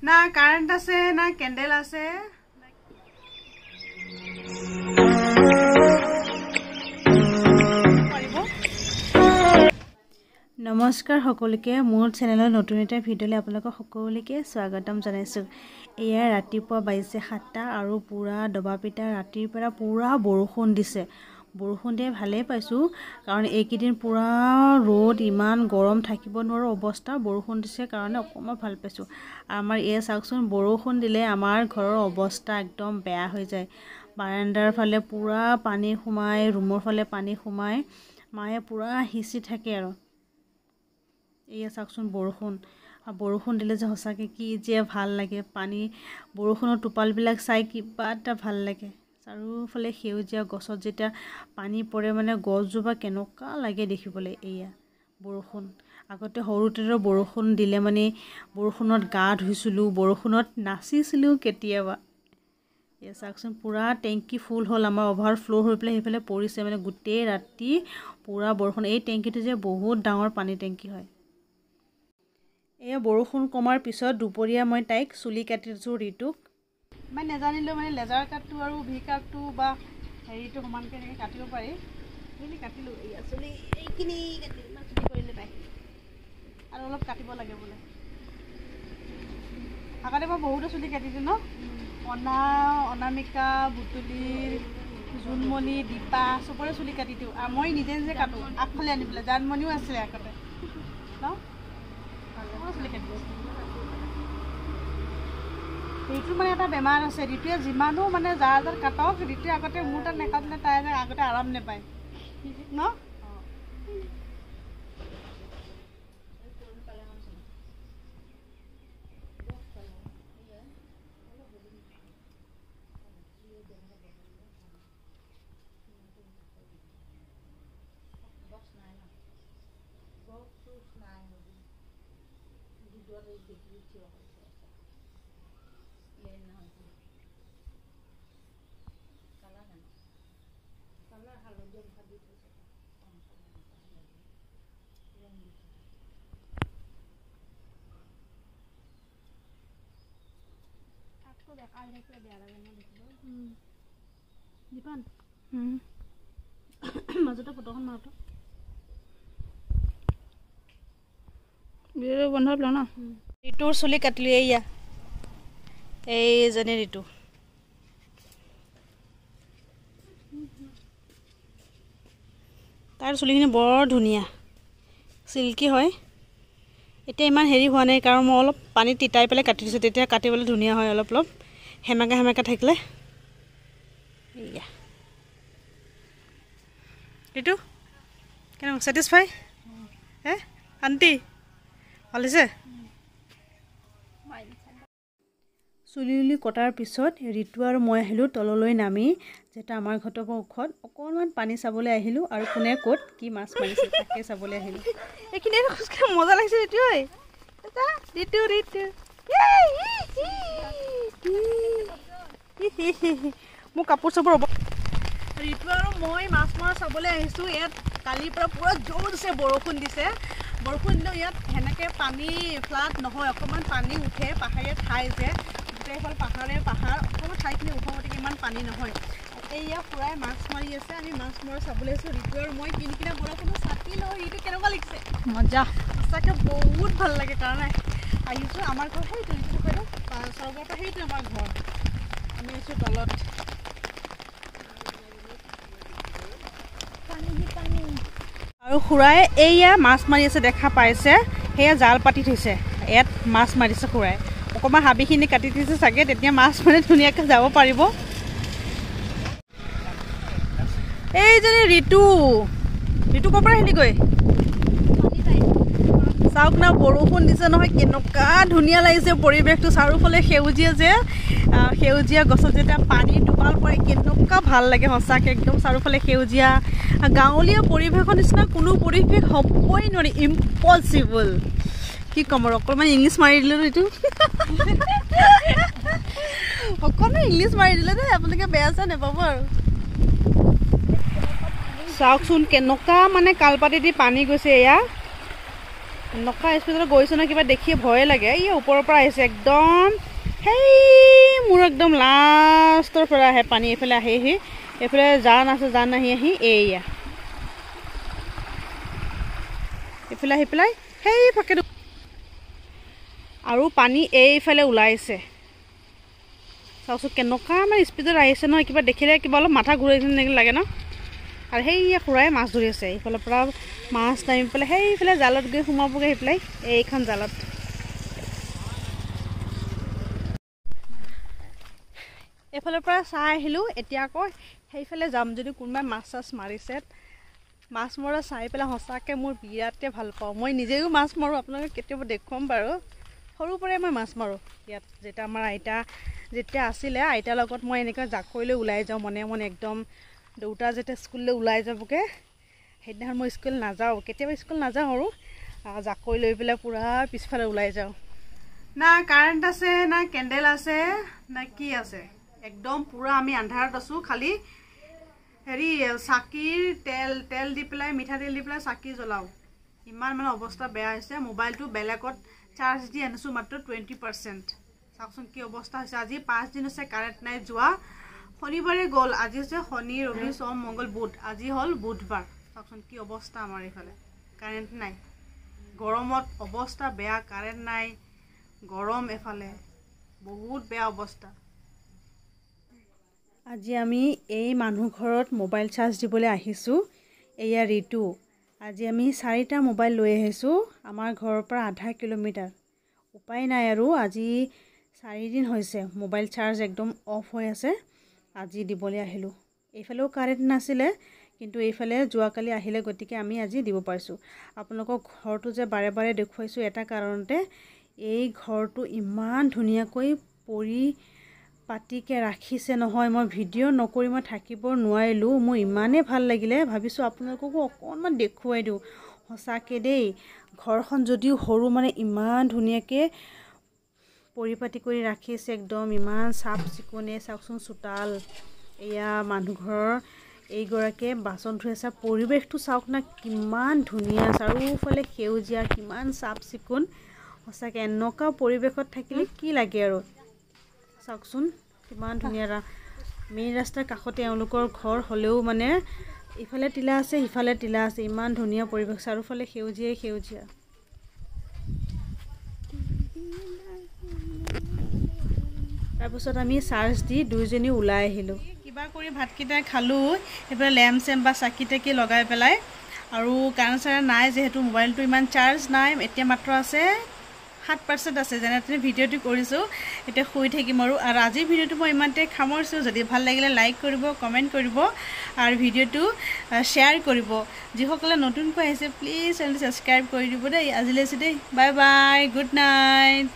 না কাৰেন্ট আছে না ক্যান্ডেল আছে। নমস্কাৰ সকলোকে মোৰ চেনেলৰ নতুন এটা ভিডিঅ'লৈ আপোনালোকক সকলোকে স্বাগতম জনাইছোঁ। এয়া ৰাতিপুৱা বাজিছে 7টা আৰু পুৰা দবাপিটা ৰাতিৰ পৰা পুৰা বৰষুণ দিছে। বৰষুণ দিয়ে ভালেই পাইছোঁ কাৰণ এইকেইদিন পুৰা ৰ'দ ইমান গৰম থাকিব নোৱাৰো অৱস্থা। বৰষুণ দিছে কাৰণে অকণমান ভাল পাইছোঁ। আমাৰ এই চাওকচোন বৰষুণ দিলে আমাৰ ঘৰৰ অৱস্থা একদম বেয়া হৈ যায়। বাৰাণ্ডাৰ ফালে পুৰা পানী সোমাই, ৰুমৰ ফালে পানী সোমাই, মায়ে পুৰা হিচি থাকে আৰু। এয়া চাওকচোন বৰষুণ দিলে যে সঁচাকৈ কি যে ভাল লাগে। পানী বৰষুণৰ টোপালবিলাক চাই কিবা এটা ভাল লাগে। চাৰিওফালে সেউজীয়া গছত যেতিয়া পানী পৰে মানে গছজোপা কেনেকুৱা লাগে দেখিবলৈ। এয়া বৰষুণ আগতে সৰুতেতো বৰষুণ দিলে মানে বৰষুণত গা ধুইছিলোঁ, বৰষুণত নাচিছিলোঁ কেতিয়াবা। এয়া চাওকচোন পুৰা টেংকি ফুল হ'ল, আমাৰ অভাৰ ফ্ল' হৈ পেলাই সেইফালে পৰিছে মানে গোটেই ৰাতি পুৰা বৰষুণ। এই টেংকিটো যে বহুত ডাঙৰ পানী টেংকি হয়। এয়া বৰষুণ কমাৰ পিছত দুপৰীয়া মই তাইক চুলি কাটি দিছোঁ ঋতুক। মই নাজানিলেও মানে লেজাৰ কাটটো আৰু ভি কাটটো বা হেৰিটো সমানকৈ এনেকৈ কাটিব পাৰি। সেইখিনি কাটিলোঁ। এয়া চুলি এইখিনি কাটিলোঁ, ইমান চুলি কৰিলে তাই আৰু অলপ কাটিব লাগে বোলে। আগতে মই বহুতো চুলি কাটিছোঁ ন, অনামিকা, বুটুলিৰ, জোনমণি, দীপা চবৰে চুলি কাটি দিওঁ। আৰু মই নিজে নিজে কাটোঁ আগফালে আনি পেলাই। জানমণিও আছিলে আগতে ন, চুলি কাটি দিছোঁ। ঋতুৰ মানে এটা বেমাৰ আছে, ঋতুৱে যিমানো মানে যাৰ কাটক, ঋতুৱে আগতে মোৰ তাত নেকাটিলে তাই আগতে আৰাম নাপায় ন। মাজতে ফটোখন মাৰোঁ বন্ধ পেলাওঁ ন। ঋতুৰ চুলি কাটিলোঁ। এয়া এইজনী ঋতু। তাৰ চুলিখিনি বৰ ধুনীয়া, চিল্কি হয়। এতিয়া ইমান হেৰি হোৱা নাই কাৰণ মই অলপ পানীত তিতাই পেলাই কাটি দিছোঁ, তেতিয়া কাটিবলৈ ধুনীয়া হয়। অলপ অলপ সেমেকা থাকিলে। এয়া ঋতু কেনেকুৱা ছেটিছফাই হে আণ্টি, ভাল হৈছে। চুলি কটাৰ পিছত ঋতু আৰু মই আহিলোঁ তললৈ নামি, যিহেতু আমাৰ ঘৰৰ পৰা ওখত অকণমান পানী চাবলৈ আহিলোঁ আৰু কোনে ক'ত কি মাছ মাৰিছে তাকে চাবলৈ আহিলোঁ। এইখিনি খোজকাঢ়ি মজা লাগিছে ঋতু। মোৰ কাপোৰ চাপোৰ হ'ব। ঋতু আৰু মই মাছ মৰা চাবলৈ আহিছোঁ। ইয়াত কালিৰ পৰা পুৰা জোৰছে বৰষুণ দিছে। বৰষুণ দিলেও ইয়াত সেনেকৈ পানী ফ্লাড নহয়, অকণমান পানী উঠে। পাহাৰীয়া ঠাই যে গোটেইখন পাহাৰ অকণমান ঠাইখিনি ওখ গতিকে ইমান পানী নহয়। এয়া পুৰাই মাছ মাৰি আছে, আমি মাছ মৰা চাবলৈ আহিছোঁ। ঋতু আৰু মই কিনকিনা বৰষুণত ছাতি লওঁ। ঋতু কেনেকুৱা লাগিছে? মজা, সঁচাকৈ বহুত ভাল লাগে কাৰণে আহিছোঁ। আমাৰ ঘৰ সেইটো ঋতু বাইদেউ স্বৰ্গৰ পৰা সেইটো আমাৰ ঘৰ। আমি আছোঁ তলত। আৰু খুৰাই এয়া মাছ মাৰি আছে, দেখা পাইছে। সেয়া জাল পাতি থৈছে, ইয়াত মাছ মাৰিছে খুৰাই। অকণমান হাবিখিনি কাটি দিছে চাগে, তেতিয়া মাছ মানে ধুনীয়াকৈ যাব পাৰিব। এইজনী ঋতু ক'ৰ পৰা আহিলিগৈ? চাওক না বৰষুণ দিছে নহয়, কেনেকুৱা ধুনীয়া লাগিছে পৰিৱেশটো। চাৰিওফালে সেউজীয়া যে, সেউজীয়া গছত যেতিয়া পানী টোপাল পৰে কেনেকুৱা ভাল লাগে সঁচাকৈ। একদম চাৰিওফালে সেউজীয়া গাঁৱলীয়া পৰিৱেশৰ নিচিনা কোনো পৰিৱেশ হ'বই নোৱাৰি, ইম্পচিবল। কি ক'ম আৰু, অকণমান ইংলিছ মাৰি দিলোঁ এইটো। অকণমান ইংলিছ মাৰি দিলে দেই, আপোনালোকে বেয়া চেয়া নাপাব আৰু। চাওকচোন কেনেকুৱা মানে কালপাতি দি পানী গৈছে। এয়া নকা স্পীডত গৈছে ন কিবা দেখি ভয় লাগে এই ওপৰৰ পৰা আহিছে একদম হেই মোৰ একদম লাষ্টৰ পৰা আহে পানী এইফালে আহি এইফালে জান আছে জান আহি এইয়া এইফালে আহি পেলাই সেই ফাকে আৰু পানী এইফালে ওলাইছে চাওকচোন কেনেকুৱা মানে স্পীডত আহিছে নহয় কিবা দেখিলে কিবা অলপ মাথা ঘূৰাইছে নেকি লাগে ন আৰু সেইয়া খুৰাই মাছ ধৰি আছে এইফালৰ পৰা মাছ নামি পেলাই সেইফালে জালত গৈ সোমাবগৈ আহি পেলাই এইখন জালত এইফালৰ পৰা চাই আহিলোঁ এতিয়া আকৌ সেইফালে যাম যদি কোনোবাই মাছ চাছ মাৰিছে মাছ মৰা চাই পেলাই সঁচাকৈ মোৰ বিৰাটেই ভাল পাওঁ মই নিজেও মাছ মাৰোঁ আপোনালোকে কেতিয়াবা দেখুৱাম বাৰু সৰুৰ পৰাই মই মাছ মাৰোঁ ইয়াত যেতিয়া আমাৰ আইতা যেতিয়া আছিলে আইতাৰ লগত মই এনেকৈ জাকৈলৈ ওলাই যাওঁ মনে মনে একদম দেউতা যেতিয়া স্কুললৈ ওলাই যাবগৈ সেইদিনাখন মই স্কুল নাযাওঁ কেতিয়াবা স্কুল নাযাওঁ আৰু জাকৈ লৈ পেলাই পূৰা পিছফালে ওলাই যাওঁ না কাৰেণ্ট আছে না কেণ্ডেল আছে না কি আছে একদম পূৰা আমি আন্ধাৰত আছোঁ খালি হেৰি চাকিৰ তেল দি পেলাই মিঠাতেল দি পেলাই চাকি জ্বলাওঁ ইমান মানে অৱস্থা বেয়া হৈছে মোবাইলটো বেলেগত চাৰ্জ দি আনিছোঁ মাত্ৰ 20% চাওকচোন কি অৱস্থা হৈছে আজি 5 দিন হৈছে কাৰেণ্ট নাই যোৱা শনিবাৰে গ'ল আজি হৈছে শনি ৰবি সোম মংগল বুধ আজি হ'ল বুধবাৰ চাওকচোন কি অৱস্থা আমাৰ এইফালে কাৰেণ্ট নাই গৰমত অৱস্থা বেয়া কাৰেণ্ট নাই গৰম এফালে বহুত বেয়া অৱস্থা আজি আমি এই মানুহ ঘৰত মোবাইল চাৰ্জ দিবলৈ আহিছোঁ এয়া ঋতু আজি আমি 4টা মোবাইল লৈ আহিছোঁ আমাৰ ঘৰৰ পৰা আধা কিলোমিটাৰ উপায় নাই আৰু আজি 4 দিন হৈছে মোবাইল চাৰ্জ একদম অফ হৈ আছে আজি দিবলৈ আহিলোঁ এইফালেও কাৰেণ্ট নাছিলে কিন্তু এইফালে যোৱাকালি আহিলে গতিকে আমি আজি দিব পাৰিছোঁ আপোনালোকক ঘৰটো যে বাৰে বাৰে দেখুৱাইছোঁ এটা কাৰণতে এই ঘৰটো ইমান ধুনীয়াকৈ পাতিকে ৰাখিছে নহয় মই ভিডিঅ' নকৰি মই থাকিব নোৱাৰিলোঁ মোৰ ইমানেই ভাল লাগিলে ভাবিছোঁ আপোনালোককো অকণমান দেখুৱাই দিওঁ সঁচাকৈ দেই ঘৰখন যদিও সৰু মানে ইমান ধুনীয়াকৈ পৰিপাতি কৰি ৰাখিছে একদম ইমান চাফ চিকুণে চাওকচোন চোতাল এয়া মানুহঘৰৰ এইগৰাকীয়ে বাচন ধুই আছে পৰিৱেশটো চাওক না কিমান ধুনীয়া চাৰিওফালে সেউজীয়া কিমান চাফ চিকুণ সঁচাকৈ এনেকুৱা পৰিৱেশত থাকিলে কি লাগে আৰু চাওকচোন কিমান ধুনীয়া মেইন ৰাস্তাৰ কাষতে এওঁলোকৰ ঘৰ হ'লেও মানে ইফালে টিলা আছে সিফালে টিলা আছে ইমান ধুনীয়া পৰিৱেশ চাৰিওফালে সেউজীয়াই সেউজীয়া তাৰপিছত আমি চাৰ্জ দি দুইজনী ওলাই আহিলোঁ কিবা কৰি ভাতকেইটা খালোঁ এইফালে লেম্প চেম্প বা চাকি তাকি লগাই পেলাই আৰু কাৰেণ্ট চাৰেণ্ট নাই যিহেতু মোবাইলটো ইমান চাৰ্জ নাই এতিয়া মাত্ৰ আছে 7% আছে যেনে তেনে ভিডিঅ'টো কৰিছোঁ এতিয়া শুই থাকিম আৰু আজিৰ ভিডিঅ'টো মই ইমানতে সামৰিছোঁ যদি ভাল লাগিলে লাইক কৰিব কমেণ্ট কৰিব আৰু ভিডিঅ'টো শ্বেয়াৰ কৰিব যিসকলে নতুনকৈ আহিছে প্লিজ চেনেলটো ছাবস্ক্ৰাইব কৰি দিব দেই আজিলৈ দেই বাই বাই গুড নাইট